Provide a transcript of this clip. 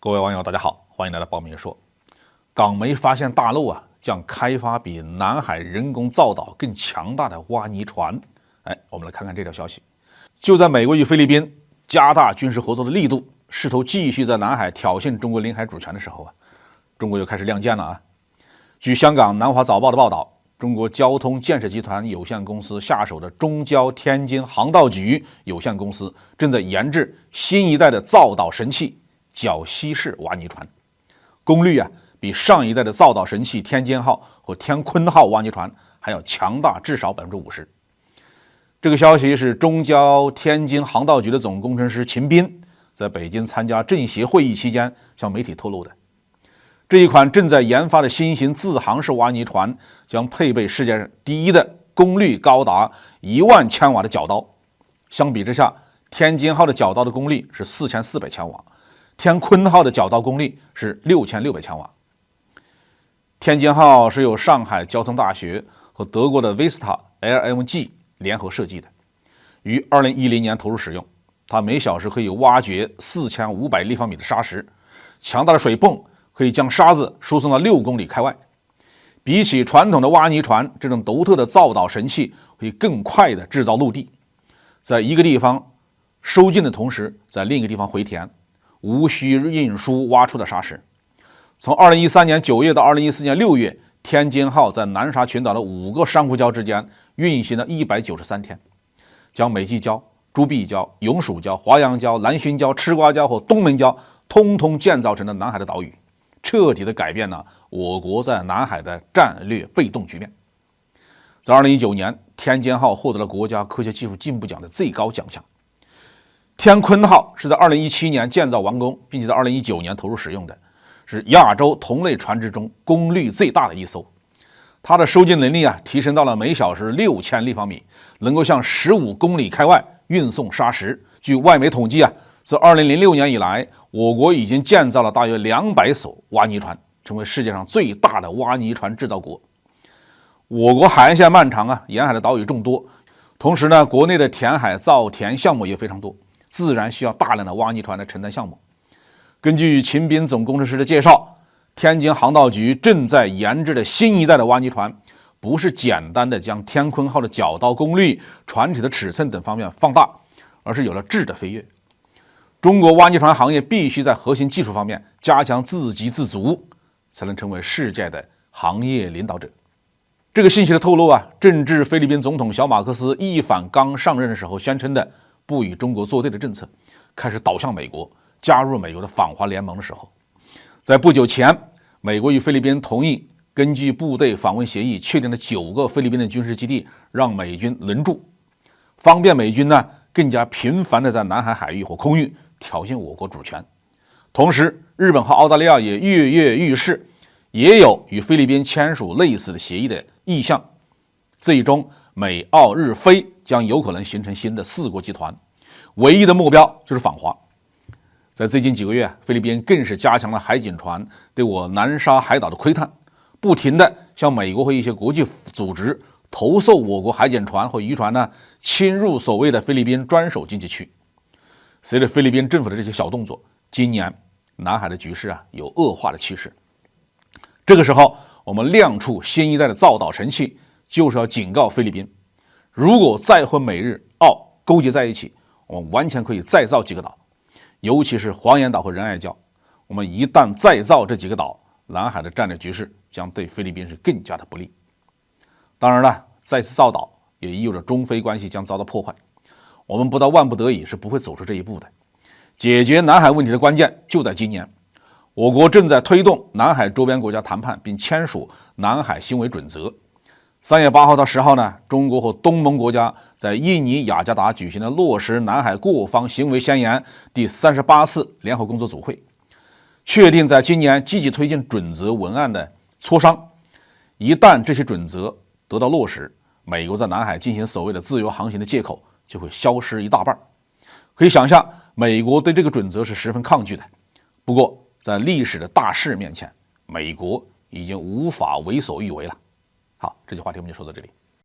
各位网友，大家好，欢迎来到爆米说。港媒发现大陆将开发比南海人工造岛更强大的挖泥船。我们来看看这条消息。就在美国与菲律宾加大军事合作的力度，试图继续在南海挑衅中国领海主权的时候中国又开始亮剑了据香港南华早报的报道，中国交通建设集团有限公司下属的中交天津航道局有限公司正在研制新一代的造岛神器绞吸式挖泥船，功率比上一代的造岛神器天津号和天鲲号挖泥船还要强大至少 50%。 这个消息是中交天津航道局的总工程师秦斌在北京参加政协会议期间向媒体透露的。这一款正在研发的新型自航式挖泥船将配备世界上第一的功率高达10000千瓦的绞刀，相比之下，天津号的绞刀的功率是4400千瓦，天鲲号的绞刀功率是6600千瓦。天津号是由上海交通大学和德国的 Vista LMG 联合设计的，于2010年投入使用。它每小时可以挖掘4500立方米的沙石，强大的水泵可以将沙子输送到6公里开外。比起传统的挖泥船，这种独特的造岛神器可以更快地制造陆地，在一个地方收进的同时，在另一个地方回填，无需运输挖出的沙石。从2013年9月到2014年6月，天津号在南沙群岛的5个珊瑚礁之间运行了193天，将美济礁、朱碧礁、永暑礁、华阳礁、蓝蕖礁、吃瓜礁和东门礁通通建造成了南海的岛屿，彻底的改变了我国在南海的战略被动局面。在2019年，天津号获得了国家科学技术进步奖的最高奖项。天鲲号是在2017年建造完工，并且在2019年投入使用的，是亚洲同类船只中功率最大的一艘。它的收进能力提升到了每小时6000立方米，能够向15公里开外运送沙石。据外媒统计自2006年以来，我国已经建造了大约200艘挖泥船，成为世界上最大的挖泥船制造国。我国海岸线漫长沿海的岛屿众多，同时国内的填海造田项目也非常多，自然需要大量的挖泥船来承担项目。根据秦斌总工程师的介绍，天津航道局正在研制的新一代的挖泥船，不是简单的将天鲲号的绞刀功率、船体的尺寸等方面放大，而是有了质的飞跃。中国挖泥船行业必须在核心技术方面加强自给自足，才能成为世界的行业领导者。这个信息的透露正是菲律宾总统小马克思一反刚上任的时候宣称的不与中国作对的政策，开始倒向美国，加入美国的反华联盟的时候。在不久前，美国与菲律宾同意根据部队访问协议确定了9个菲律宾的军事基地，让美军轮驻，方便美军更加频繁地在南海海域或空域挑衅我国主权。同时，日本和澳大利亚也跃跃欲试，也有与菲律宾签署类似的协议的意向。最终，美澳日菲将有可能形成新的4国集团，唯一的目标就是反华。在最近几个月，菲律宾更是加强了海警船对我南沙海岛的窥探，不停地向美国和一些国际组织投诉我国海警船和渔船侵入所谓的菲律宾专属经济区。随着菲律宾政府的这些小动作，今年南海的局势有恶化的趋势。这个时候，我们亮出新一代的造岛神器，就是要警告菲律宾，如果再和美日澳勾结在一起，我们完全可以再造几个岛，尤其是黄岩岛和仁爱礁。我们一旦再造这几个岛，南海的战略局势将对菲律宾是更加的不利。当然了，再次造岛也意味着中菲关系将遭到破坏，我们不到万不得已是不会走出这一步的。解决南海问题的关键就在今年，我国正在推动南海周边国家谈判，并签署南海行为准则。3月8号到10号中国和东盟国家在印尼雅加达举行了落实南海各方行为宣言第38次联合工作组会，确定在今年积极推进准则文案的磋商。一旦这些准则得到落实，美国在南海进行所谓的自由航行的借口就会消失一大半。可以想象，美国对这个准则是十分抗拒的。不过，在历史的大势面前，美国已经无法为所欲为了。好，这期话题我们就说到这里。